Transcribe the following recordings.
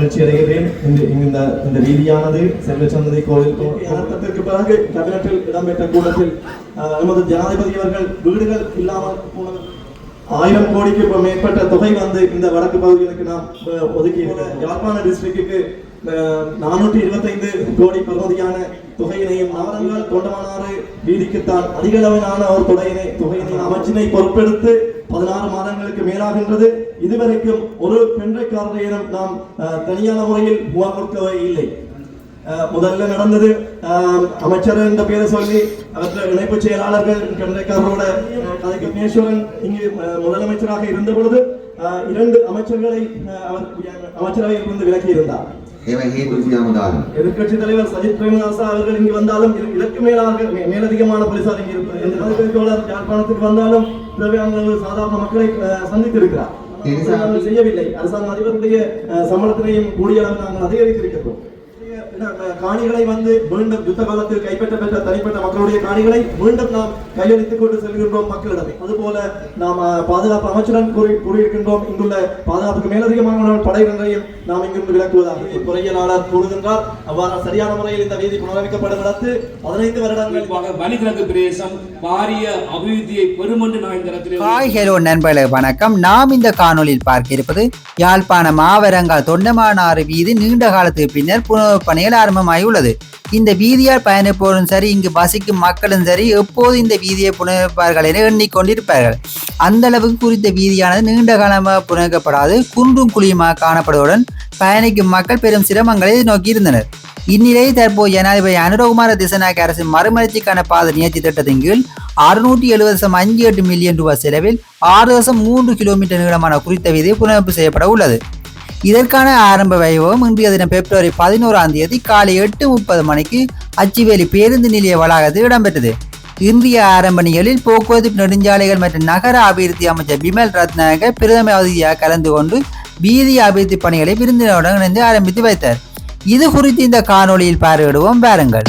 மகிழ்ச்சி அடைகிறேன். இந்த வீதியானது செல்வச்சந்ததி கோவில் அர்த்தத்திற்கு பிறகு கேபினட்டில் இடம்பெற்ற கூட்டத்தில் நமது ஜனாதிபதி அவர்கள் வீடுகள் இல்லாமல் போனது 1000 கோடிக்கு மேற்பட்ட தொகை வந்து இந்த வடக்கு பகுதிகளுக்கு நாம் ஒதுக்கி யாழ்ப்பாண டிஸ்ட்ரிக்டுக்கு 425 கோடி பெறுமதியான தொகையினையும் நவரங்கள் தொண்டமானாறு வீதிக்குத்தான் அதிக அளவிலான ஒரு தொகையினை அமைச்சினை பொறுப்பெடுத்து 16 மாதங்களுக்கு மேலாகின்றது. இதுவரைக்கும் ஒரு பெண்றைக்காரரையிடம் நாம் தனியான முறையில் முகாம் கொடுக்கவே இல்லை. முதல்ல நடந்தது அமைச்சர் என்ற பேரை சொல்லி அவற்றை இணைப்பு செயலாளர்கள் பெண்றைக்காரரோட கதைகேஸ்வரன் இங்கு முதலமைச்சராக இருந்த பொழுது 2 அமைச்சர்களை அவர் அமைச்சரவையில் இருந்து விலக்கி இருந்தார். எதிர்கட்சி தலைவர் சஜித் பிரேமதாசா அவர்கள் இங்கு வந்தாலும் இதற்கு மேலதிகமான போலீசார் இங்கு இருப்பது யாழ்ப்பாணத்துக்கு வந்தாலும் தேவையான சாதாரண மக்களை சந்தித்திருக்கிறார். செய்யவில்லை. அரசாங்க அதிபருடைய சம்பளத்தினையும் கூடிய அளவு நாங்கள் அதிகரித்திருக்கிறோம். காணிகளை வந்து மீண்டும் யுத்த காலத்தில் கைப்பற்ற தனிப்பட்ட மக்களுடைய காணிகளை மீண்டும் நாம் கையளித்துக் கொண்டு செல்கின்றோம் மக்களிடமே. அதுபோல நாம் பாதுகாப்பு அமைச்சருடன் கூறியிருக்கின்றோம். இங்குள்ள பாதுகாப்புக்கு மேலதிகமான படையினரையும் நாம் இங்கிருந்து விலக்குவதாக பொறியியலாளர் கூறுகின்றார். அவ்வாறு சரியான முறையில் இந்த வீதி புனரமைக்கப்படும் இடத்து 15 வருடங்கள் வலிகிழக்கு பிரதேசம் பாரிய அபிவிருத்தியை பெறும் என்று நான் இந்த இடத்தில் ஹாய் ஹலோ நண்பர்களே வணக்கம். நாம் இந்த காணொலியில் பார்க்க இருப்பது யாழ்ப்பாணம் மாவரங்கால் தொண்டமானாறு வீதி நீண்ட காலத்துக்கு பின்னர் புனர்பணிகள் ஆரம்பமாகி உள்ளது. இந்த வீதியால் பயணிப்போரும் சரி, இங்கு வசிக்கும் மக்களும் சரி, எப்போது இந்த வீதியை புனரமைப்பார்கள் என எண்ணிக்கொண்டிருப்பார்கள். அந்த அளவுக்கு குறித்த வீதியானது நீண்ட காலமாக புனரமைக்கப்படாது குன்றும் குழியுமாக காணப்படுவதுடன் பயணிக்கும் மக்கள் பெரும் சிரமங்களை நோக்கி இருந்தனர். இந்நிலையில் தற்போது ஜனாதிபதி அனுரகுமார திசாநாயக்க அரசின் மறுமலர்ச்சிக்கான பாதை நிகழ்ச்சி திட்டத்தின் கீழ் 670.58 மில்லியன் ரூபாய் செலவில் 6.3 கிலோமீட்டர் நீளமான குறித்த வீதியை புனரமைப்பு செய்யப்பட உள்ளது. இதற்கான ஆரம்ப வைபவம் இன்றைய தினம் பிப்ரவரி 11ஆம் தேதி காலை 8:30 மணிக்கு அச்சிவேலி பேருந்து நிலைய வளாகத்தில் இடம்பெற்றது. இன்றைய ஆரம்ப நிகழ்வில் போக்குவரத்து நெடுஞ்சாலைகள் மற்றும் நகர அபிவிருத்தி அமைச்சர் பிமல் ரத்நாயக பிரதம அதிதியாக கலந்து கொண்டு வீதி அபிவிருத்தி பணிகளை விருந்தினருடன் இணைந்து ஆரம்பித்து வைத்தார். இது குறித்து இந்த காணொலியில் பார்வையிடுவோம். பாருங்கள்.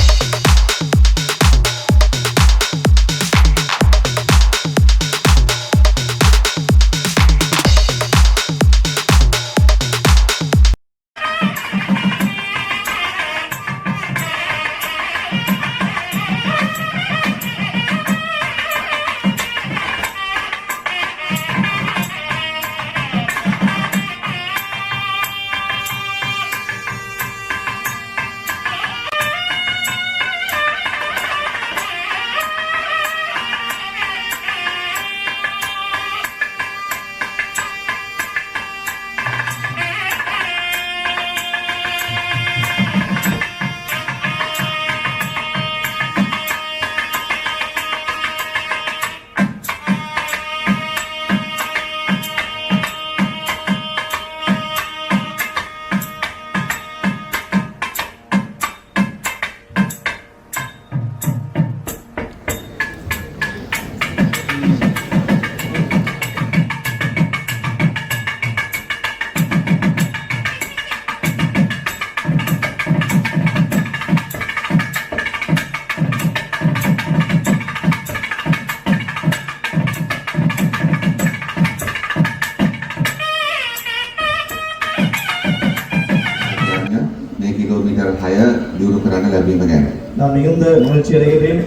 நான் மிகுந்த மகிழ்ச்சி அடைகிறேன்.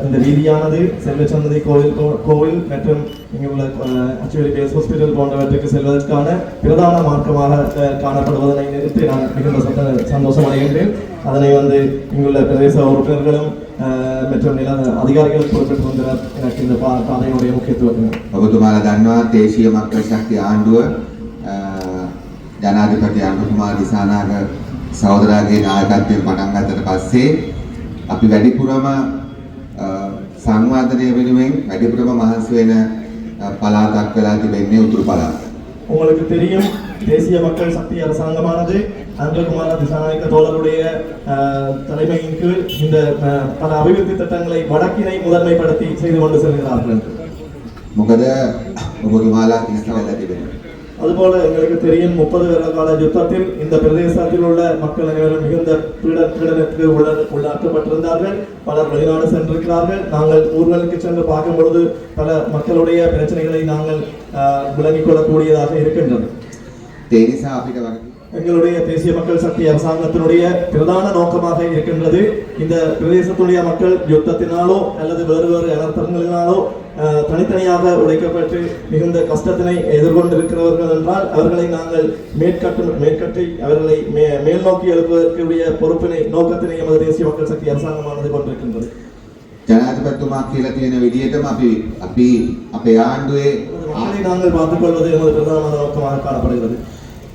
இந்த வீதியானது செல்வச்சந்ததி கோவில் மற்றும் இங்குள்ள அச்சுவேலி பேஸ் ஹாஸ்பிட்டல் போன்றவற்றுக்கு செல்வதற்கான பிரதான மார்க்கமாக காணப்படுவதனை நிறுத்தி நான் மிகுந்த சந்தோஷம் அடைகின்றேன். அதனை வந்து இங்குள்ள பிரதேச உறுப்பினர்களும் மற்றும் அதிகாரிகளும் பொறுப்பேற்று வந்தனர். எனக்கு இந்த பாதையுடைய முக்கியத்துவம் ඔබතුමාලා දන්නවා දේශීය මක්කල් ශක්තිය ආණ්ඩුව ජනාධිපති අනුරකුමාර දිසානායක සහෝදරාගේ නායකත්වයෙන් පටන් ගත්තට පස්සේ අපි වැඩිපුරම සංවාදනය වෙනුවෙන් වැඩිපුරම මහන්සි වෙන පළාතක් වෙලා තිබෙන්නේ උතුරු පළාත. உங்களுக்கு தெரியும், தேசிய மக்கள் சக்தி அரசாங்கமானது அனுரகுமார திசாநாயக்க தோழருடைய தலைமையின் கீழ் இந்த பல அபிவிருத்தி திட்டங்களை வடக்கினை முதன்மைப்படுத்தி செய்து கொண்டு செல்கிறார்கள். මොකද ඔබතුමාලා කිසිවෙලා තිබෙනවා. அதுபோல எங்களுக்கு தெரியும், 30 வருட கால யுத்தத்தில் இந்த பிரதேசத்தில் உள்ள மக்கள் அனைவரும் மிகுந்த பீடனத்துக்கு உள்ளாக்கப்பட்டிருந்தார்கள். பலர் வெளிநாடு சென்றிருக்கிறார்கள். நாங்கள் ஊர்களுக்கு சென்று பார்க்கும் பொழுது பல மக்களுடைய பிரச்சனைகளை நாங்கள் விளங்கிக் கொள்ளக்கூடியதாக இருக்கின்றது. எங்களுடைய தேசிய மக்கள் சக்தி அரசாங்கத்தினுடைய பிரதான நோக்கமாக இருக்கின்றது இந்த பிரதேசத்துடைய மக்கள் யுத்தத்தினாலோ அல்லது வேறு அனர்த்தங்களினாலோ தனித்தனியாக உடைக்கப்பட்டு மிகுந்த கஷ்டத்தினை எதிர்கொண்டிருக்கிறவர்கள் என்றால் அவர்களை நாங்கள் மேற்கட்டி அவர்களை மேல் நோக்கி எழுப்புவதற்குரிய பொறுப்பினை நோக்கத்தினை எமது தேசிய மக்கள் சக்தி அரசாங்கமானது கொண்டிருக்கின்றது. ජනාධිපතිතුමා කියලා තියෙන විදිහටම අපි අපේ ආණ්ඩුවේ நாங்கள் பார்த்துக் கொள்வது எமது பிரதான நோக்கமாக காணப்படுகிறது.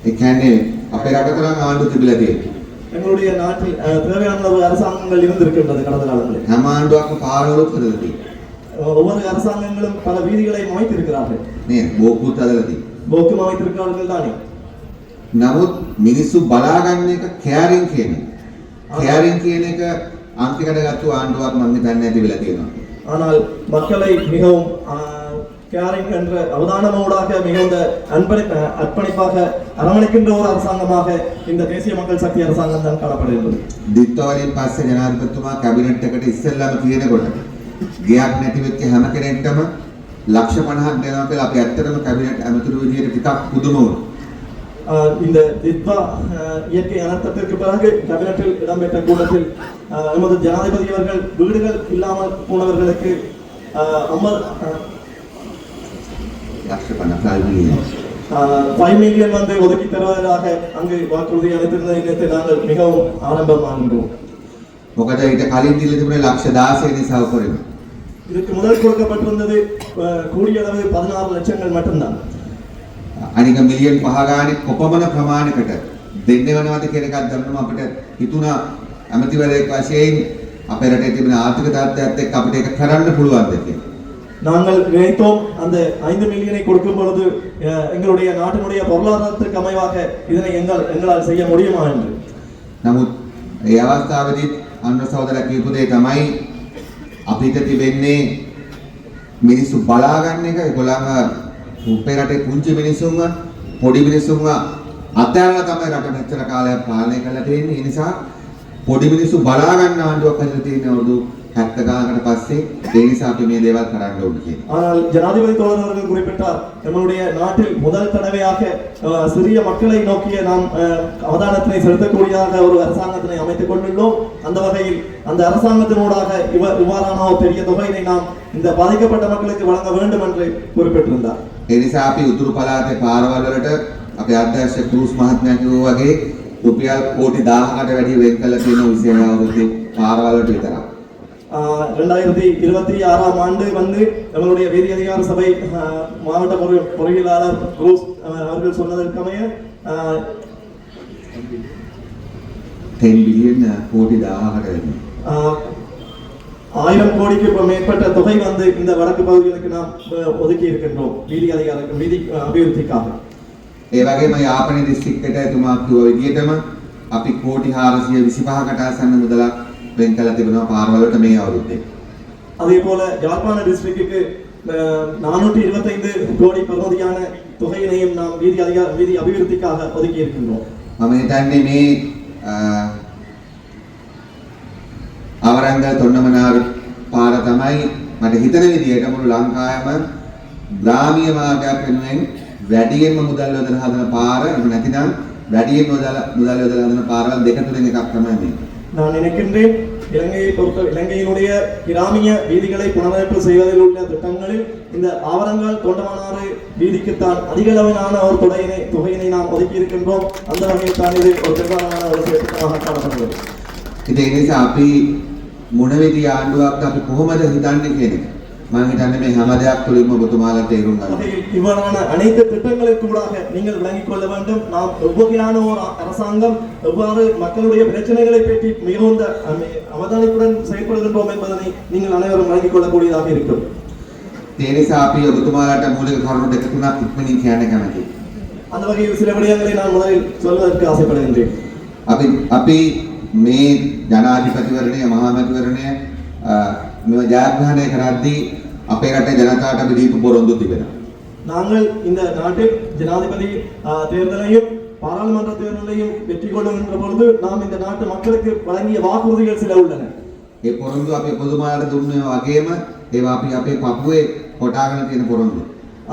ඒ කියන්නේ අපේ රට තරම් ආණ්ඩු තිබිලා තියෙනවා. எங்களுடைய நாட்டில் தேவையான அளவு அரசாங்கங்கள் இருந்திருக்கின்றது கடந்த காலங்களில். හැම ආණ්ඩුවක්ම පාරවලුත් හදලා තියෙනවා. ஒவ்வொரு அரசாங்கங்களும் பல வீதிகளை அமைத்திருக்கிறார்கள். නේද? බෝකුත් හදලා තියෙනවා. போக்கும் அமைத்திருக்கிறார்கள் தானே. නමුත් මිනිස්සු බලා ගන්න එක කෑරින් කියන එක. කෑරින් කියන එක අන්තිකට ගත්තු ආණ්ඩුවක් මම හිතන්නේ නැති වෙලා තියෙනවා. ஆனால் மக்களை மிகவும் கேரிங் என்ற அவதானமோடாக மிகுந்த அர்ப்பணிப்பாக அரவணைக்கின்ற ஒரு அரசாங்கமாக இந்த தேசிய மக்கள் சக்தி அரசாங்கம் தான் காணப்படுகிறது. දිත්තවලින් පස්සේ ජනාධිපතිතුමා කැබිනට් එකට ඉස්සෙල්ලාම කියනකොට ගියක් නැති වෙච්ච හැම කෙනෙක්ටම ලක්ෂ 50ක් දෙනවා කියලා අපි ඇත්තටම කැබිනට් ඇමතුරු විදියට ටිකක් පුදුම වුණා. இந்த தித்வா இயற்கை அனர்த்தத்திற்கு பிறகு கேபினட்டில் இடம்பெற்ற கூட்டத்தில் எமது ஜனாதிபதி அவர்கள் வீடுகள் இல்லாமல் போனவர்களுக்கு 5 மில்லியன் வந்து ஒதுக்கி தருவதாக அங்கு வாக்குறுதி அளித்திருந்ததை நாங்கள் மிகவும் ஆரம்பமாகின்றோம். මොකද ඊට කලින් දීලා තිබුණේ ලක්ෂ 16 නිසා උපරිම. இதுக்கு முதல் கொடுக்கப்பட்டிருந்தது கூடிய அளவு 16 லட்சங்கள் மட்டும்தான். අනික මිලියන් 5 ගානේ කොපමණ ප්‍රමාණයකට දෙන්න වෙනවද කියන එකක් දැනනම අපිට හිතුණා ඇමතිවරයෙක් වශයෙන් අපේ රටේ තිබෙන ආර්ථික තත්ත්වයත් එක්ක අපිට ඒක කරන්න පුළුවන්ද කියලා. நாங்கள் நினைத்தோம் அந்த 5 மில்லியனை கொடுக்கும் பொழுது எங்களுடைய நாட்டினுடைய பொருளாதாரத்திற்கு அமைவாக இதனை எங்களால் செய்ய முடியுமா என்று. නමුත් ඒ අවස්ථාවේදී අන්න සහෝදරයා කියපු දේ තමයි අපිට තිබෙන්නේ මිනිස්සු බලා ගන්න එක. ඒගොල්ලන්ව උපේ රටේ පුංචි මිනිස්සුන්ව පොඩි මිනිස්සුන්ව අතහැරලා තමයි රට මෙච්චර කාලයක් පාලනය කරලා තියෙන්නේ. ඒ නිසා පොඩි මිනිස්සු බලා ගන්න ආණ්ඩුවක් හදලා තියෙන අවුරුදු 70 ගානකට පස්සේ ඒ නිසා අපි මේ දේවල් කරන්න ඕනේ කියන්නේ. ஆனால் ஜனாதிபதி தோழர் அவர்கள் குறிப்பிட்டார் நம்மளுடைய நாட்டில் முதல் தடவையாக சிறிய மக்களை நோக்கிய நாம் அவதானத்தினை செலுத்தக்கூடியதாக ஒரு அரசாங்கத்தினை அமைத்துக் கொண்டுள்ளோம். அந்த வகையில் அந்த அரசாங்கத்தினூடாக இவ்வாறான பெரிய தொகையினை நாம் இந்த பாதிக்கப்பட்ட மக்களுக்கு வழங்க வேண்டும் என்று குறிப்பிட்டிருந்தார். ඒ නිසා අපි උතුරු පළාතේ පාරවල් වලට අපේ අධ්‍යක්ෂ ක්‍රූස් මහත්මයා කිව්වා වගේ රුපියල් කෝටි 1000කට වැඩි වෙන් කළා තියෙන විශේෂ අවුරුද්දේ පාරවල් වලට විතරක්. 2026ஆம் ஆண்டு வந்து நம்மளுடைய வீதி அதிகார சபை மாவட்ட பொறியியலாளர் க்ரூஸ் அவர்கள் சொன்னதற்கமைய 10 பில்லியன் கோடி 1000කට වැඩි. 1000 கோடிக்கு மேற்பட்ட தொகை வந்து இந்த வடக்கு பகுதிகளுக்கு நாம் ஒதுக்கி இருக்கின்றோம் வீதி அபிவிருத்திக்காக. ඒ වගේම යාපනයේ දිස්ත්‍රික්කයට එතුමා කිව්ව විදිහටම අපි කෝටි 425කට ආසන්න මුදලක් වෙන් කළා තිබෙනවා පාරවල් වලට මේ අවුරුද්දේ. அதே போல யாழ்ப்பாண டிஸ்ட்ரிக்ட்டுக்கு 425 கோடி பெறுமதியான தொகையினையும் நாம் வீதி அபிவிருத்திக்காக ஒதுக்கி இருக்கின்றோம். මම හිතන්නේ මේ අවරංගල් තොන්නමනාර පාර තමයි මට හිතන විදිහට මුළු ලංකාවේම ග්‍රාමීය මාර්ගයක් වෙනුවෙන් වැඩියෙන්ම මුදල් යොදලා හදන පාර එහෙම නැතිනම් වැඩියෙන් මුදල් යොදලා හදන පාරවල් දෙක තුනෙන් එකක් තමයි මේ. நான் நினைக்கின்றேன் இலங்கையினுடைய கிராமிய வீதிகளை புனரமைப்பு செய்வதில் உள்ள திட்டங்களில் இந்த ஆவரங்கால் தொண்டமானாறு வீதிக்குத்தான் அதிக அளவிலான ஒரு தொகையினை நாம் ஒதுக்கி இருக்கின்றோம். அந்த வகையில் தான் இது ஒரு பிரதானமான ஒரு திட்டமாக காணப்படுகிறது. ඒ නිසා අපි මොන විදිහේ ආණ්ඩුවක්ද අපි කොහොමද හිතන්නේ කියන එක මම හිතන්නේ මේ හැම දෙයක් තුළින්ම ඔබතුමාලා තේරුම් ගන්න. இவ்வாறான அனைத்து திட்டங்களுக்கு கூடாக நீங்கள் விளங்கிக் கொள்ள வேண்டும். நாம் எவ்வகையான ஒரு அரசாங்கம் எவ்வாறு மக்களுடைய பிரச்சனைகளை பற்றி மிகுந்த அவதானிப்புடன் செயல்படுகின்றோம் என்பதனை நீங்கள் அனைவரும் விளங்கிக் கொள்ளக்கூடியதாக இருக்கும். ඒ නිසා අපි ඔබතුමාලාට මූලික කරුණු දෙක තුනක් ඉක්මනින් කියන්න කැමතියි. அந்த வகையில் சில விடயங்களை நான் முதலில் சொல்வதற்கு ஆசைப்படுகின்றேன். අපි මේ ජනාධිපතිවරණය මහමැතිවරණය මේ ජයග්‍රහණය කරද්දී අපේ රටේ ජනතාවට අපි දීපු පොරොන්දු තිබෙනවා. நாங்கள் இந்த நாட்டில் ஜனாதிபதி தேர்தலையும் பாராளுமன்ற தேர்தலையும் வெற்றி கொள்ளுகின்ற பொழுது நாம் இந்த நாட்டு மக்களுக்கு வழங்கிய வாக்குறுதிகள் சில உள்ளன. ඒ පොරොන්දු අපි ඔබතුමාලාට දුන්නේ වගේම ඒවා අපි අපේ පපුවේ කොටාගෙන තියෙන පොරොන්දු.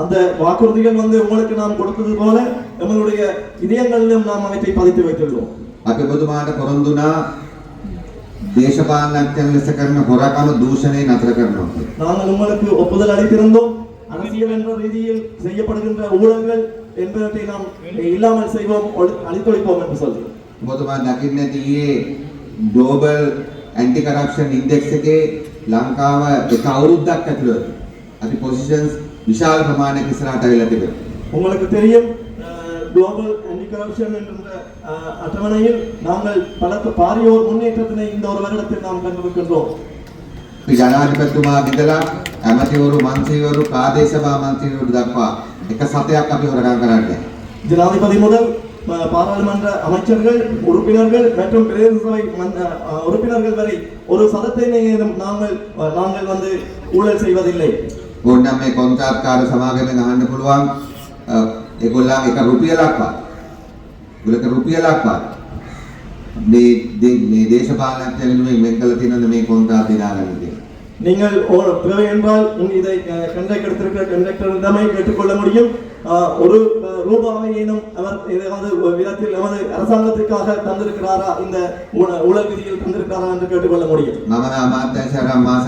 அந்த வாக்குறுதிகள் வந்து உங்களுக்கு நாம் கொடுத்தது போல நம்மளுடைய இதயங்களிலும் நாம் அவற்றை பதித்து வைத்துள்ளோம். අපි ඔබතුමාට පොරොන්දු වුණා දේශපාලනඥයන් ලෙස කරන හොරකම දූෂණය නතර කරනවා කියලා. நாங்கள் உங்களுக்கு ஒப்புதல் அளித்திருந்தோம். அரசியல் என்ற ரீதியில் செய்யப்படுகின்ற ஊழல்கள் என்பவற்றை நாம் இல்லாமல் செய்வோம், அழித்தொழிப்போம் என்று சொல்லி. ඔබතුමා දකින්න තියෙන්නේ ග්ලෝබල් ඇන්ටි කරප්ෂන් ඉන්ඩෙක්ස් එකේ ලංකාව එක අවුරුද්දක් ඇතුළත අපි පොසිෂන්ස් විශාල ප්‍රමාණයක ඉස්සරහට අවිලා තිබෙනවා. உங்களுக்கு தெரியும் குளோபல் ஆன்டி கரப்ஷன் என்ற அட்டவணையில் நாங்கள் பல பாரிய ஒரு முன்னேற்றத்தினை இந்த ஒரு வருடத்தில் நாம் கண்டிருக்கின்றோம். අපි ජනාධිපතිතුමා ඉඳලා ඇමතිවරු මන්ත්‍රීවරු ප්‍රාදේශ සභා මන්ත්‍රීවරු දක්වා එක සතයක් අපි හොරකම් කරන්නේ. ஜனாதிபதி முதல் பாராளுமன்ற அமைச்சர்கள், உறுப்பினர்கள் மற்றும் பிரதேச சபை உறுப்பினர்கள் வரை ஒரு சதத்தை நாங்கள் வந்து ஊழல் செய்வதில்லை. ඕනනම් මේ කොන්ත්‍රාත්කාර සමාගමෙන් අහන්න පුළුවන් ඒගොල්ලන් එක රුපියලක්වත් ගොල්ලක රුපියලක්වත් මේ දේශපාලනඥයන් වෙනුවෙන් වෙන් කළ තියෙනවද මේ කොන්ත්‍රාත් දිනාගන්න. நீங்கள் தேவை என்றால் இதை கண்டக்ட் எடுத்திருக்கிற கண்டக்டரிடமே கேட்டுக்கொள்ள முடியும். ஒரு ரூபாவை ஏனும் அவர் ஏதாவது விதத்தில் நமது அரசாங்கத்திற்காக தந்திருக்கிறாரா, இந்த ஊழல் விதியில் தந்திருக்கிறாரா என்று கேட்டுக்கொள்ள முடியும். මම අමාත්‍යාංශයෙන් මාස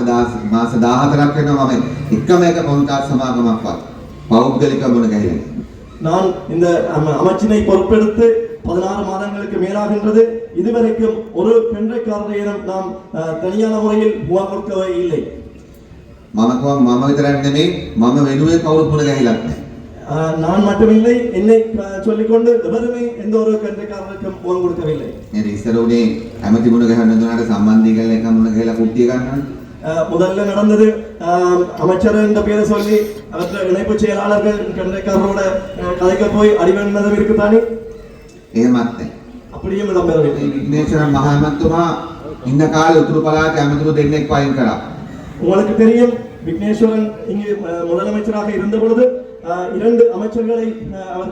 14ක් වෙනවා මම එකම එක කොන්ත්‍රාත් සමාගමක්වත් පෞද්ගලික මුණ ගැහිලා. நான் இந்த அமைச்சினை பொறுப்பெடுத்து 16 மாதங்களுக்கு மேலாகின்றது. இதுவரைக்கும் ஒரு பெண்டைக்காரரையும் நாம் தனியான முறையில் முகாம் கொடுக்கவே இல்லை. මම විතරක් නෙමෙයි මම වෙනුවෙන් කවුරුත් මුණ ගැහිලා නැහැ. நான் மட்டுமில்லை, என்னை சொல்லிக்கொண்டு எவருமே எந்த ஒரு பெண்டைக்காரருக்கும் முகாம் கொடுக்கவில்லை. නේද ඉස්සර උනේ ඇමති මුණ ගැහුවා නේද සම්බන්ධීකරණ එක මුණ ගැහිලා කුට්ටිය ගන්නවා. முதல்ல நடந்தது அமைச்சர் என்ற பேரை சொல்லி அவற்றை இணைப்பு செயலாளர்கள் கண்டைக்காரரோட கதைக்க போய் அடிவந்ததும் இருக்குதானே. එහෙමත් නැහැ. அப்படியும் இடம்பெறவில்லை. විග්නේශ්වර මහමන්තුමා ඉන්න කාලේ උතුරු පළාතේ ඇමතිවරු දෙන්නෙක් වයින් කරා. உங்களுக்கு தெரியும், விக்னேஸ்வரன் இங்கு முதலமைச்சராக இருந்த பொழுது 2 அமைச்சர்களை அவர்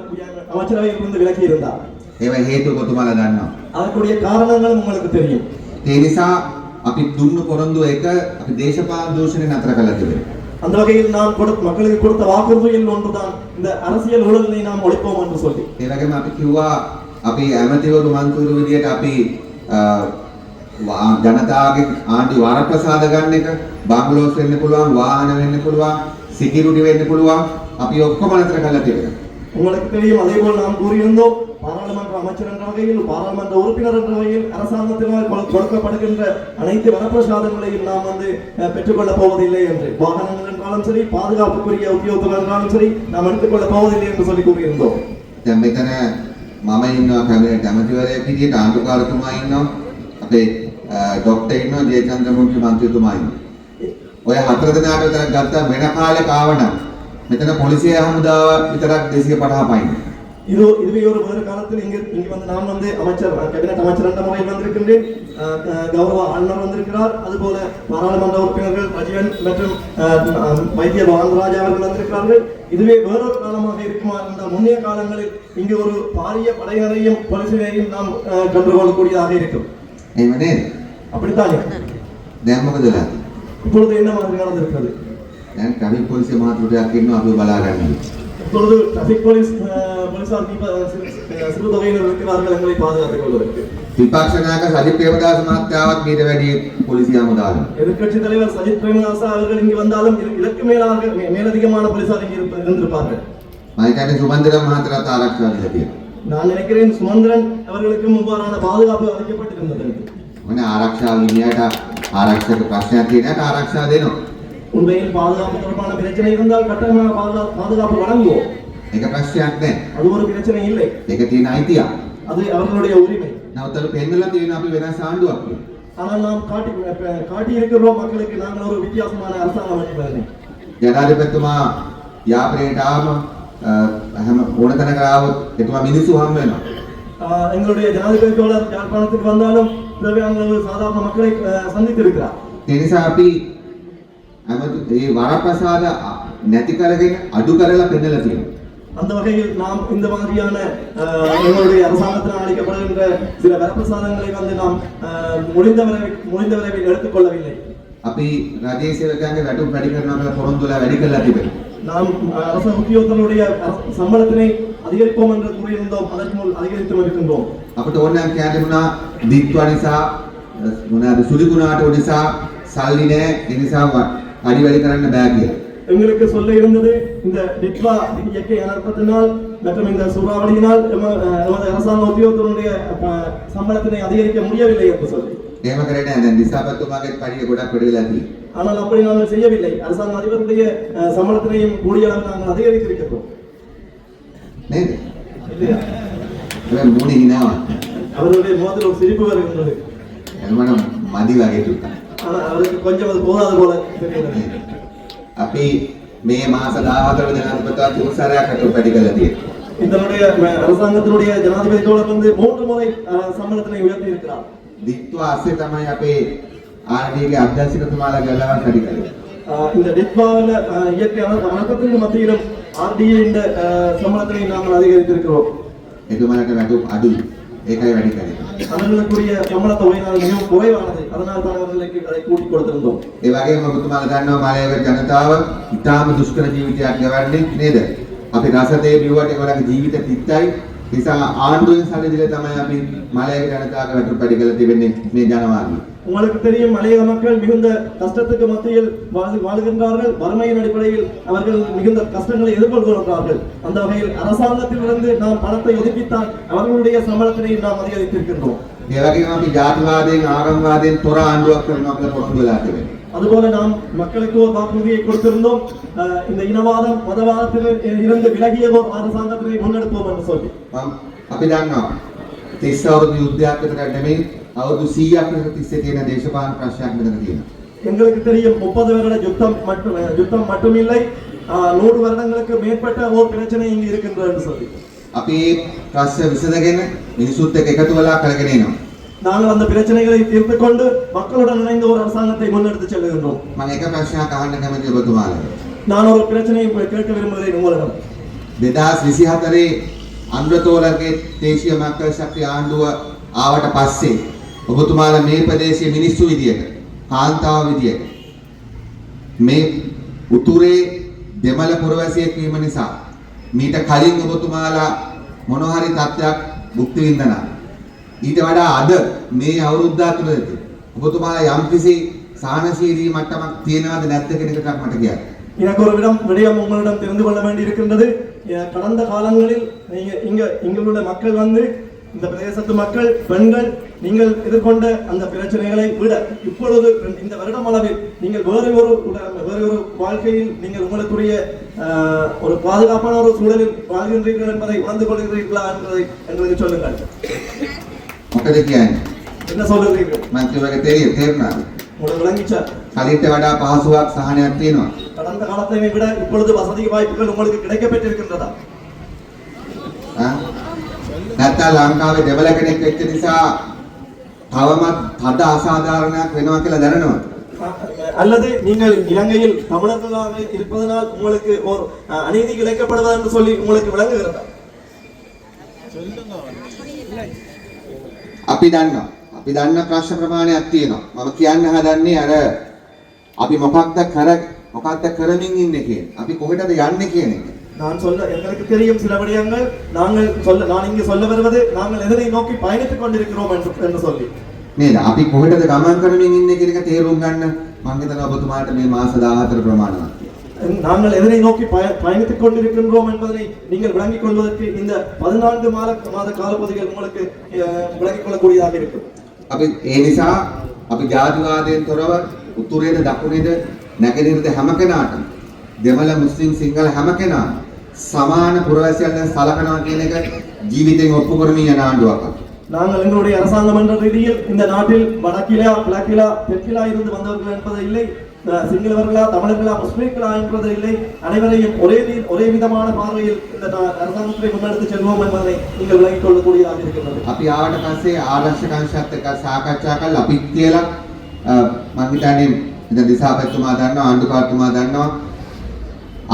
அமைச்சரவையில் இருந்து விலக்கி இருந்தார். ඒව හේතුව ඔබතුමාලා දන්නවා. அதற்குரிய காரணங்களும் உங்களுக்கு தெரியும். ඒ නිසා අපි දුන්නු පොරොන්දු එක අපි දේශපාලන දූෂණය නතර කළා තිබෙනවා. அந்த வகையில் நாம் மக்களுக்கு கொடுத்த வாக்குறுதியில் ஒன்றுதான் இந்த அரசியல் ஊழலை நாம் ஒழிப்போம் என்று சொல்லி. ඒ වගේම අපි කිව්වා අපි ඇමතිවරු මන්ත්‍රීවරු විදියට අපි ජනතාවගේ ආණ්ඩු වරප්‍රසාද ගන්න එක බංගලෝස් වෙන්න පුළුවන්, වාහන වෙන්න පුළුවන්, සිකියුරිටි වෙන්න පුළුවන්, අපි ඔක්කොම නතර කළා තිබෙනවා. உங்களுக்கு தெரியும், அதே போல் நாம் கூறியிருந்தோம் பாராளுமன்ற அமைச்சர் என்ற வகையில், பாராளுமன்ற உறுப்பினர் என்ற வகையில் அரசாங்கத்தினால் கொடுக்கப்படுகின்ற அனைத்து வரப்பிரசாதங்களையும் நாம் வந்து பெற்றுக்கொள்ள போவதில்லை என்று. வாகனங்கள் என்றாலும் சரி, பாதுகாப்புக்குரிய உத்தியோகங்கள் என்றாலும் சரி, நாம் எடுத்துக்கொள்ள போவதில்லை என்று சொல்லி கூறியிருந்தோம். දැන් මෙතන මම ඉන්නවා කැබිනට් ඇමතිවරයෙක් විදියට, ආණ්ඩුකාරතුමා ඉන්නවා, අපේ ડોක්ටර් ඉන්නවා, ජයචන්ද්‍රමූර්ති මන්ත්‍රීතුමා ඉන්නවා. ඔය 4 දෙනාට විතරක් ගත්තා වෙන කාලේ කාවනම් මෙතන පොලිසිය හමුදාව විතරක් 250 පයින්. இதுவே ஒரு வேறு காலத்தில் இங்கு வந்து நான் வந்து அமைச்சர் கேபினட் அமைச்சர் என்ற முறையில் வந்திருக்கின்றேன். கௌரவ ஆளுநர் வந்திருக்கிறார். அதுபோல பாராளுமன்ற உறுப்பினர்கள் ரஜீவன் மற்றும் வைத்திய பாரந்தராஜா அவர்கள் வந்திருக்கிறார்கள். இதுவே வேறொரு காலமாக இருக்குமா இருந்தால் முன்னைய காலங்களில் இங்கு ஒரு பாரிய படையினரையும் போலீசினரையும் நாம் கண்டுகொள்ளக்கூடியதாக இருக்கும். அப்படித்தானே දැන් මොකද වෙලා? இப்பொழுது என்ன மாதிரி நடந்திருக்கிறது? දැන් ට්‍රැෆික් පොලිසිය මහතුරුයක් ඉන්නවා අපි බලාගන්න. இப்பொழுது ட்ராஃபிக் போலீசார் சிறு தொகையினர் இருக்கிறார்கள் எங்களை பாதுகாத்துக் கொள்வதற்கு. විපක්ෂ නායක සජිත් ප්‍රේමදාස මහත්තයාවත් මීට වැඩි පොලිසිය හමුදාවක්. எதிர்க்கட்சி தலைவர் சஜித் பிரேமதாச அவர்கள் இங்கு வந்தாலும் இதற்கு மேலதிகமான போலீசார் இங்கு இருந்திருப்பார்கள். මම හිතන්නේ සුමන්දිරන් මහත්තයාට ආරක්ෂා දීලා තියෙනවා. நான் நினைக்கிறேன் சுமந்திரன் அவர்களுக்கு முன்பான பாதுகாப்பு அளிக்கப்பட்டிருந்தது. මොන ආරක්ෂාව විනයට ආරක්ෂක ප්‍රශ්නයක් තියෙනට ආරක්ෂා දෙනවා. உண்மையில் பாதுகாப்பு தொடர்பான பிரச்சனை இருந்தால் கட்டணமான பாதுகாப்பு வழங்குவோம். ඒක ප්‍රශ්නයක් නැහැ. அது ஒரு பிரச்சனை இல்லை. ඒක තියෙන අයිතිය. அது அவர்களுடைய உரிமை. නවතල පෙන්නලා තියෙන අපි වෙනස් ආණ්ඩුවක් කියලා. ஆனால் நாம் காட்டி இருக்கிறோம் மக்களுக்கு நாங்கள் ஒரு வித்தியாசமான அரசாங்கம் அமைப்பது. ජනාධිපතිතුමා යාපනයට ආවම හැම ඕන තැනක ආවොත් එතුමා මිනිස්සු හම් වෙනවා. எங்களுடைய ஜனாதிபதி தோழர் யாழ்ப்பாணத்துக்கு வந்தாலும் தேவையான சாதாரண மக்களை சந்தித்திருக்கிறார். ඒ නිසා අපි ඇමති මේ වරප්‍රසාද නැති කරගෙන අඩු කරලා පෙන්නලා තියෙනවා. அந்த வகையில் நாம் இந்த மாதிரியான எங்களுடைய அரசாங்கத்தினால் அளிக்கப்படுகின்ற சில வரப்பிரசாதங்களை வந்து நாம் முடிந்த விரைவில் எடுத்துக்கொள்ளவில்லை. අපි රජයේ සේවකයන්ගේ වැටුප් වැඩි කරනවා කියලා පොරොන්දුලා වැඩි කළා තිබෙනවා. நாம் அரசு உத்தியோகத்தருடைய சம்பளத்தினை அதிகரிப்போம் என்று கூறியிருந்தோம். அதற்கு முன் அதிகரித்து இருக்கின்றோம். අපිට ඕනනම් කියන්න තිබුණා දික්වා නිසා මොනවාද සුලිකුණාට නිසා සල්ලි නැහැ ඒ නිසා අඩි වැඩි කරන්න බෑ කියලා. எங்களுக்கு சொல்ல இருந்தது இந்த டிட்வா இயற்கை அனர்த்தத்தினால் மற்றும் இந்த சூறாவளியினால் நமது அரசாங்க உத்தியோகத்தருடைய சம்பளத்தினை அதிகரிக்க முடியவில்லை என்று சொல்லி. එහෙම කරේ නැහැ. දැන් දිසාපතිතුමාගේ පරිය ගොඩක් වැඩි වෙලා තියෙනවා. ஆனால் அப்படி நாங்கள் செய்யவில்லை. அரசாங்க அதிபருடைய சம்பளத்தினையும் கூடிய அளவில் நாங்கள் அதிகரித்திருக்கிறோம். නේද? இல்லையா? ඒක මොනේ හිනාව. அவருடைய முகத்தில் ஒரு சிரிப்பு வருகின்றது. එනමන මදි වගේ ටිකක්. ஆனால் அவருக்கு கொஞ்சம் அது போதாது போல தெரிகிறது. අපි මේ මාස 14 වෙනිදා අනුපතවත් උසාරයක් අටුපටි කළා තියෙනවා. இதனுடைய அரசாங்கத்தினுடைய ஜனாதிபதி தோழர் வந்து 3 முறை சம்பளத்தினை உயர்த்தி இருக்கிறார். දික්වා ASCII තමයි අපේ ආර්ඩීගේ අධ්‍යක්ෂකතුමාලා ගලවා කඩි කළේ. இந்த டிட்வாவில் இயற்கை அனர்த்தத்திற்கு மத்தியிலும் ஆர்டிஏ இந்த சம்பளத்தினை நாங்கள் அதிகரித்திருக்கிறோம். එතුමාලට වැඩි අඩුයි. ඒකයි වැඩි කරේ. அவர்களுக்குரிய சம்பள தொகையினால் மிகவும் குறைவானது. அதனால் தான் அவர்களுக்கு அதை கூட்டி கொடுத்திருந்தோம். ඒ වගේම ඔබතුමාලා දන්නවා මාලයක ජනතාව ඉතාම දුෂ්කර ජීවිතයක් ගෙවන්නේ නේද? අපි රසතේ බිව්වට ඒගොල්ලන්ගේ ජීවිත තිත්තයි. නිසා ආණ්ඩුවෙන් සල්ලි දීලා තමයි අපි මාලයක ජනතාවක වැටුපැඩි කරලා තිබෙන්නේ මේ ජනවාදී. உங்களுக்கு தெரியும் மலையக மக்கள் மிகுந்த கஷ்டத்துக்கு மத்தியில் வாழுகின்றார்கள். வறுமையின் அடிப்படையில் அவர்கள் மிகுந்த கஷ்டங்களை எதிர்கொள்கிறார்கள். அந்த வகையில் அரசாங்கத்திலிருந்து நாம் பணத்தை ஒதுக்கித்தான் அவர்களுடைய சம்பளத்தினை நாம் அதிகரித்திருக்கின்றோம். ඒ වගේම අපි ජාතිවාදයෙන් ආගම්වාදයෙන් තොර ආණ්ඩුවක් කරනවා කියලා පොරොන්දු වෙලා තිබෙනවා. அதுபோல நாம் மக்களுக்கு ஒரு வாக்குறுதியை கொடுத்திருந்தோம். இந்த இனவாதம் மதவாதத்தில் இருந்து விலகிய ஒரு அரசாங்கத்தினை முன்னெடுப்போம் என்று சொல்லி. අපි දන්නවා 30 අවුරුදු යුද්ධයක් විතර නෙමෙයි අවුරුදු 100ක් විතර තිස්සේ තියෙන දේශපාලන ප්‍රශ්නයක් මෙතන තියෙනවා. எங்களுக்கு தெரியும் 30 வருட யுத்தம் மட்டுமில்லை 100 வருடங்களுக்கு மேற்பட்ட ஒரு பிரச்சனை இங்கு இருக்கின்றது என்று சொல்லி. අපි ප්‍රශ්න විසඳගෙන මිනිසුත් එක්ක එකතු වෙලා කරගෙන යනවා. நாங்கள் அந்த பிரச்சனைகளை தீர்த்து கொண்டு மக்களுடன் இணைந்து ஒரு அரசாங்கத்தை முன்னெடுத்து செல்லுகின்றோம். මම එක ප්‍රශ්නයක් අහන්න කැමතියි ඔබතුමාලට. நான் ஒரு பிரச்சனையை கேட்க விரும்புகிறேன் உங்களிடம். 2024 අනුරතෝලගේ දේශීය මක්කල් ශක්තිය ආණ්ඩුව ආවට පස්සේ ඔබතුමාලා මේ ප්‍රදේශයේ මිනිස්සු විදියට කාන්තාව විදියට මේ උතුරේ දෙමළ පුරවැසියෙක් වීම නිසා මීට කලින් ඔබතුමාලා මොන හරි තත්ත්වයක් භුක්ති විඳිනා ඊට වඩා අද මේ අවුරුද්ද ඇතුළතදී ඔබතුමාලා යම්කිසි සාහනශීලී මට්ටමක් තියෙනවද නැද්ද කියන එකක් මට කියන්න. எனக்கு ஒரு விடயம் உங்களிடம் தெரிந்து கொள்ள வேண்டி இருக்கின்றது. கடந்த காலங்களில் இங்குள்ள மக்கள் வந்து இந்த பிரதேசத்து மக்கள் பெண்கள் நீங்கள் எதிர்கொண்ட அந்த பிரச்சனைகளை விட இப்பொழுது இந்த வருடம் அளவில் நீங்கள் வேறு ஒரு வாழ்க்கையில் நீங்கள் உங்களுக்குரிய ஒரு பாதுகாப்பான ஒரு சூழலில் வாழ்கின்றீர்கள் என்பதை உணர்ந்து கொள்கிறீர்களா என்பதை எங்களுக்கு சொல்லுங்கள். මොකද කියන්නේ? என்ன சொல்லுகிறீர்கள்? මම කියවගේ තේරුණාද? உங்களுக்கு விளங்கிச்சா? කලින්ට වඩා පහසුවක් සහනයක් තියෙනවා. கடந்த காலத்தை விட இப்பொழுது வசதி வாய்ப்புகள் உங்களுக்கு கிடைக்கப்பெற்றிருக்கின்றதா? නැත්නම් ලංකාවේ දෙමළ කෙනෙක් වෙච්ච නිසා තවමත් තද අසාධාරණයක් වෙනවා කියලා දැනනවද? அல்லது நீங்கள் இலங்கையில் தமிழர்களாக இருப்பதனால் உங்களுக்கு ஒரு அநீதி இழைக்கப்படுவது என்று சொல்லி உங்களுக்கு விளங்குகிறதா? අපි දන්න ප්‍රශ්න ප්‍රමාණයක් තියෙනවා. මම කියන්න හදන්නේ අර අපි මොකක්ද කරමින් ඉන්නේ කියන. අපි කොහෙටද යන්නේ කියන එක. எங்களுக்கு தெரியும் சில விடயங்கள். நான் இங்கு சொல்ல வருவது நாங்கள் எதனை நோக்கி பயணித்துக் கொண்டிருக்கிறோம் என்று சொல்லி. නේද? අපි කොහෙටද ගමන් කරමින් ඉන්නේ කියන එක තේරුම් ගන්න මම හිතනවා ඔබතුමාට මේ මාස 14 ප්‍රමාණවත්. நாங்கள் எதனை நோக்கி பயணித்துக் கொண்டிருக்கின்றோம் என்பதை நீங்கள் விளங்கிக் கொள்வதற்கு இந்த 14 மாத காலப்பகுதிகள் உங்களுக்கு விளங்கிக் கொள்ளக்கூடியதாக இருக்கும். අපි ඒ නිසා අපි ජාතිවාදයෙන් තොරව උතුරේද දකුණේද නැගෙනහිරද හැම කෙනාටම දෙමළ මුස්ලිම් සිංහල හැම කෙනාම සමාන පුරවැසියන් සලකනවා කියන එක ජීවිතෙන් ඔප්පු කරමින් යන ආණ්ඩුවක්. நாங்கள் எங்களுடைய அரசாங்கம் என்ற ரீதியில் இந்த நாட்டில் வடக்கிலா கிழக்கிலா தெற்கிலா இருந்து வந்தவர்கள் என்பது இல்லை, சிங்களவர்களா தமிழர்களா முஸ்லிம்களா என்பது இல்லை, அனைவரையும் ஒரே விதமான பார்வையில் இந்த அரசாங்கத்தை முன்னெடுத்து செல்வோம் என்பதை நீங்கள் விளங்கிக் கொள்ளக்கூடியதாக இருக்கிறது. අපි ආවට පස්සේ ආරක්ෂක අංශයත් එක්ක සාකච්ඡා කරලා අපිත් කියලා මම හිතන්නේ ඉතින් දිසාපතිතුමා දන්නවා ආණ්ඩුකාරතුමා දන්නවා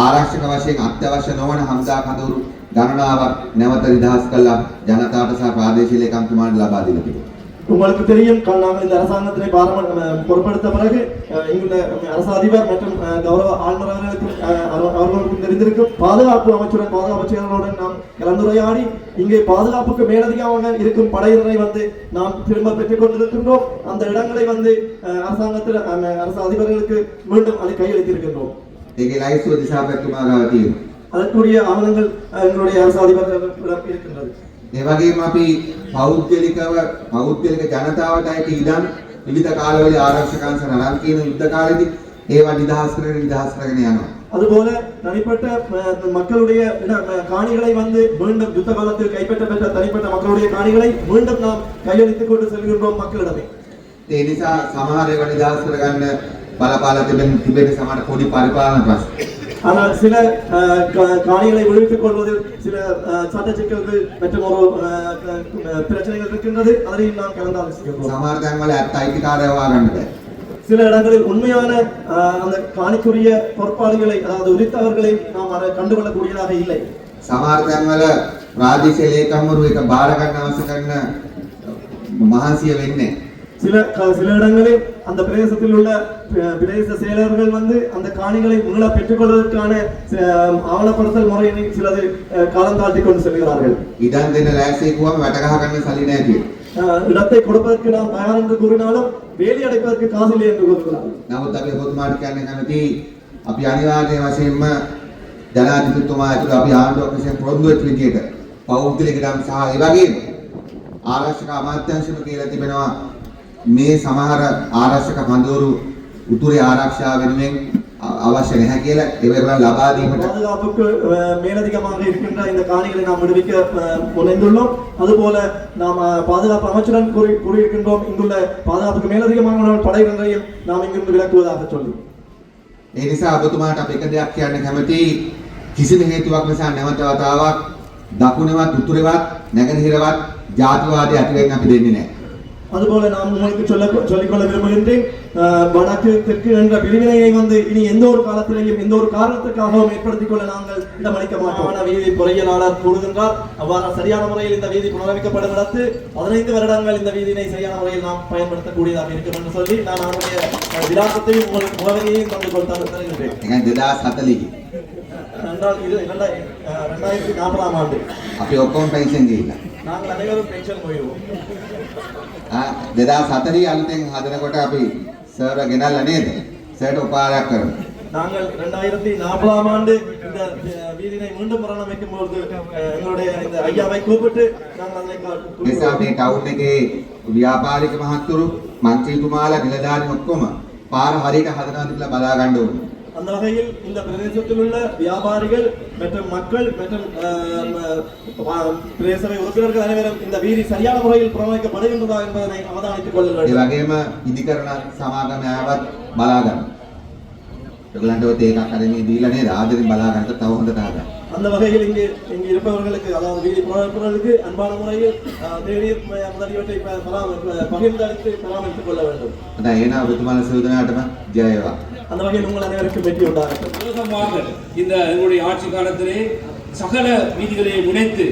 ආරක්ෂක වශයෙන් අත්‍යවශ්‍ය නොවන හමුදා කඳවුරු ගණනාවක් නැවත නිදහස් කළා ජනතාවට සහ ප්‍රාදේශීය ලේකම්තුමාට ලබා දීලා තිබෙනවා. உங்களுக்கு தெரியும் நாங்கள் இந்த அரசாங்கத்தினை பொறுப்படுத்த பிறகு இங்குள்ள அரசு அதிபர் மற்றும் கௌரவ ஆளுநர் அவர்களுக்கும் தெரிந்திருக்கும் பாதுகாப்பு அமைச்சருடன் பாதுகாப்பு செயலர்களுடன் நாம் கலந்துரையாடி இங்கே பாதுகாப்புக்கு மேலதிகமாக இருக்கும் படையினரை வந்து நாம் திரும்ப பெற்றுக் கொண்டிருக்கின்றோம். அந்த இடங்களை வந்து அரசாங்கத்தில் அரசு அதிபர்களுக்கு மீண்டும் அதை கையளித்திருக்கின்றோம். அதற்குரிய ஆவணங்கள் எங்களுடைய அரசு அதிபர்களிடம் இருக்கின்றது. ඒ වගේම අපි පෞද්ගලික ජනතාවට අයිති ඉඩම් විවිධ කාලවල ආරක්ෂකයන් අරන් කියන යුද්ධ කාලෙදී ඒවා නිදහස් කරගෙන යනවා. அதுபோல தனிப்பட்ட மக்களுடைய காணிகளை வந்து மீண்டும் யுத்த காலத்தில் கைப்பற்றப்பட்ட தனிப்பட்ட மக்களுடைய காணிகளை மீண்டும் நாம் கையளித்துக் கொண்டு செல்கின்றோம் மக்களிடமே. ඒ නිසා සමහර ඒවා නිදහස් කරගන්න බලපාලා තිබෙන සමහර පොඩි පරිපාලන ප්‍රශ්න. ஆனால் சில காணிகளை விடுவித்துக் கொள்வதில் சில சட்ட சிக்கல்கள் மற்றும் ஒரு பிரச்சனைகள் இருக்கின்றது. அதையும் நாம் கலந்தாலோசிக்கிறோம். සමහර තැන්වල ඇත්ත අයිතිකාරයව හොයාගන්න බැහැ. சில இடங்களில் உண்மையான அந்த காணிக்குரிய பொறுப்பாளிகளை அதாவது உரித்தவர்களை நாம் அதை கண்டுகொள்ளக்கூடியதாக இல்லை. සමහර තැන්වල ප්‍රාදේශීය ලේකම්වරු එක බාර ගන්න අවශ්‍ය කරන මහන්සිය වෙන්නේ. சில இடங்களில் அந்த பிரதேசத்தில் உள்ள பிரதேச செயலர்கள் வந்து அந்த காணிகளை மீள பெற்றுக்கொள்வதற்கான ஆவணப்படுத்தல் முறையை சிலது காலம் தாழ்த்தி கொண்டு செல்கிறார்கள். ඉඩම් දෙන්න ලෑස්තිකුවම වැට ගහ ගන්න සල්ලි නැහැ කියලා. இடத்தை கொடுப்பதற்கு நாம் தயார் என்று கூறினாலும் வேலி அடைப்பதற்கு காசு இல்லை என்று கூறுகிறார்கள். නමුත් අපි ඔබතුමාට කියන්න කැමති අපි අනිවාර්ය වශයෙන්ම ජනාධිපතිතුමා ඇතුළු අපි ආණ්ඩුවක් විසින් පොරොන්දු වෙච්ච විදිහට පෞද්ගලික ඉඩම් සහ ඒ වගේම ආරක්ෂක අමාත්‍යාංශම කියලා තිබෙනවා මේ සමහර ආරක්ෂක කඳවුරු උතුරේ ආරක්ෂාව වෙනුවෙන් අවශ්‍ය නැහැ කියලා ඒවල ලබා දීමට பாதுகாப்புக்கு மேலதிகமாக இருக்கின்ற இந்த காணிகளை நாம் விடுவிக்க முனைந்துள்ளோம். அதுபோல நாம் பாதுகாப்பு அமைச்சருடன் கூறியிருக்கின்றோம் இங்குள்ள பாதுகாப்புக்கு மேலதிகமான படைகளையும் நாம் இங்கிருந்து விலக்குவதாக சொல்லி. ඒ නිසා ඔබතුමාට අපි එක දෙයක් කියන්න කැමති කිසිම හේතුවක් නිසා නැවත වතාවක් දකුණේවත් උතුරේවත් නැගෙනහිරවත් ජාතිවාදය ඇති වෙන්න අපි දෙන්නේ නැහැ. அதுபோல நாம் உங்களுக்கு சொல்லிக்கொள்ள விரும்புகின்றேன் வடக்கு தெற்கு என்ற பிரிவினையை வந்து இனி எந்த ஒரு காலத்திலேயும் எந்த ஒரு காரணத்துக்காகவும் ஏற்படுத்திக் கொள்ள நாங்கள் இடமளிக்க மாட்டோம். வீதி பொறியியலாளர் கூறுகின்றார் அவ்வாறு சரியான முறையில் இந்த வீதி புனரமைக்கப்படுகிறது 15 வருடங்கள் இந்த வீதியினை சரியான முறையில் நாம் பயன்படுத்தக்கூடியதாக இருக்கும் என்று சொல்லி நான் அவருடைய விலாசத்தையும் உங்களுக்கு முகவரியையும் தருகின்றேன். என்றால் இது 2040 ஆண்டு අපි ඔක්කොම පෙන්ෂන් ගිහිල්ලා நாங்கள் அனைவரும் பென்ஷன் போயிடுவோம். 2040 අලුතෙන් හදනකොට අපි සර්ව ගෙනල්ලා නේද? සර්ට උපාරයක් කරමු. நாங்கள் 2040 ஆண்டு இந்த வீதியை மீண்டும் புனரமைக்கும் போது எங்களுடைய இந்த ஐயாவை கூப்பிட்டு நாங்கள் அதை නිසා මේ ටවුන් එකේ ව්‍යාපාරික මහත්තුරු මන්ත්‍රීතුමාලා නිලධාරීන් ඔක්කොම පාර හරියට හදනවාද කියලා බලා ගන්න ඕනේ. அந்த வகையில் இந்த பிரதேசத்தில் உள்ள வியாபாரிகள் மற்றும் மக்கள் மற்றும் பிரதேச உறுப்பினர்கள் அனைவரும் இந்த வீதி சரியான முறையில் புனரமைக்கப்படுகின்றதா என்பதனை அவதானித்துக் கொள்ள வேண்டும். ඒ වගේම ඉදිකරන සමාගමයවත් බලා ගන්න. ඒගොල්ලන්ට ඔය තේකක් හරිනේ දීලා නේද? ආදරෙන් බලා ගන්නත් තව හොඳට හදන්න. அந்த வகையில் இங்கே இருப்பவர்களுக்கு அதாவது வீதி புனரமைப்பவர்களுக்கு அன்பான முறையில் தேநீர் முதலியவற்றை பகிர்ந்தளித்து பராமரித்துக் கொள்ள வேண்டும். அதான் ஏன்னா ஒத்துமான சிவதனாட்டம ஜெயவா அந்த வகையில் உங்கள் அனைவருக்கும் வெற்றி உண்டாகட்டும். வேகமாக இந்த எங்களுடைய ஆட்சி காலத்திலே சகல வீதிகளை முனைத்து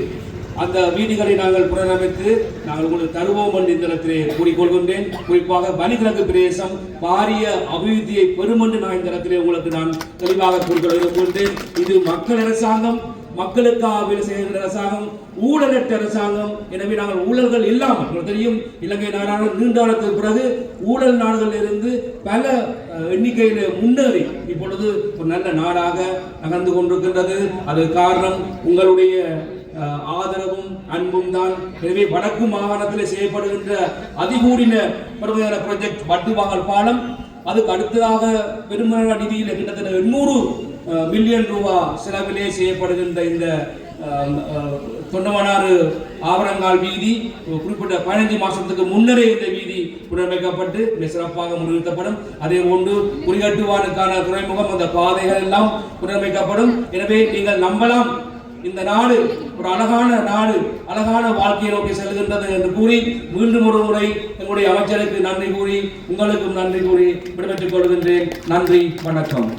அந்த வீதிகளை நாங்கள் புனரமைத்து நாங்கள் உங்களுக்கு தருவோம் என்று இந்த இடத்திலே கூறிக்கொள்கின்றேன். குறிப்பாக பனிக்கிழக்கு பிரதேசம் பாரிய அபிவிருத்தியை பெறும் என்று நான் இந்த இடத்திலே உங்களுக்கு நான் தெளிவாக கூறிக்கொள்ள விரும்புகின்றேன். இது மக்கள் அரசாங்கம், மக்களுக்காக வேலை செய்கின்ற அரசாங்கம், ஊழலற்ற அரசாங்கம். எனவே நாங்கள் ஊழல்கள் இல்லாமல் உங்களுக்கு தெரியும் இலங்கை நாடான நீண்ட காலத்துக்கு பிறகு ஊழல் நாடுகளில் இருந்து பல எண்ணிக்கையில் முன்னேறி இப்பொழுது ஒரு நல்ல நாடாக நகர்ந்து கொண்டிருக்கின்றது. அது காரணம் உங்களுடைய ஆதரவும் அன்பும் தான். எனவே வடக்கு மாகாணத்தில் செய்யப்படுகின்ற அதிகூடின பருவகால ப்ராஜெக்ட் வட்டுவாங்கல் பாலம், அதுக்கு அடுத்ததாக பெருமளவு நிதியில் கிட்டத்தட்ட 800 மில்லியன் ரூபாய் செலவிலே செய்யப்படுகின்ற இந்த தொண்டமனாறு ஆவரங்கால் வீதி குறிப்பிட்ட 15 மாசத்துக்கு முன்னரே இந்த வீதி புனரமைக்கப்பட்டு சிறப்பாக முன்னிறுத்தப்படும். அதே போன்று குறிகட்டுவானுக்கான துறைமுகம் அந்த பாதைகள் எல்லாம் புனரமைக்கப்படும். எனவே நீங்கள் நம்பலாம் இந்த நாடு ஒரு அழகான நாடு, அழகான வாழ்க்கையை நோக்கி செல்கின்றது என்று கூறி மீண்டும் ஒரு முறை எங்களுடைய அமைச்சருக்கு நன்றி கூறி உங்களுக்கும் நன்றி கூறி விடைபெற்றுக் கொள்கின்றேன். நன்றி, வணக்கம்.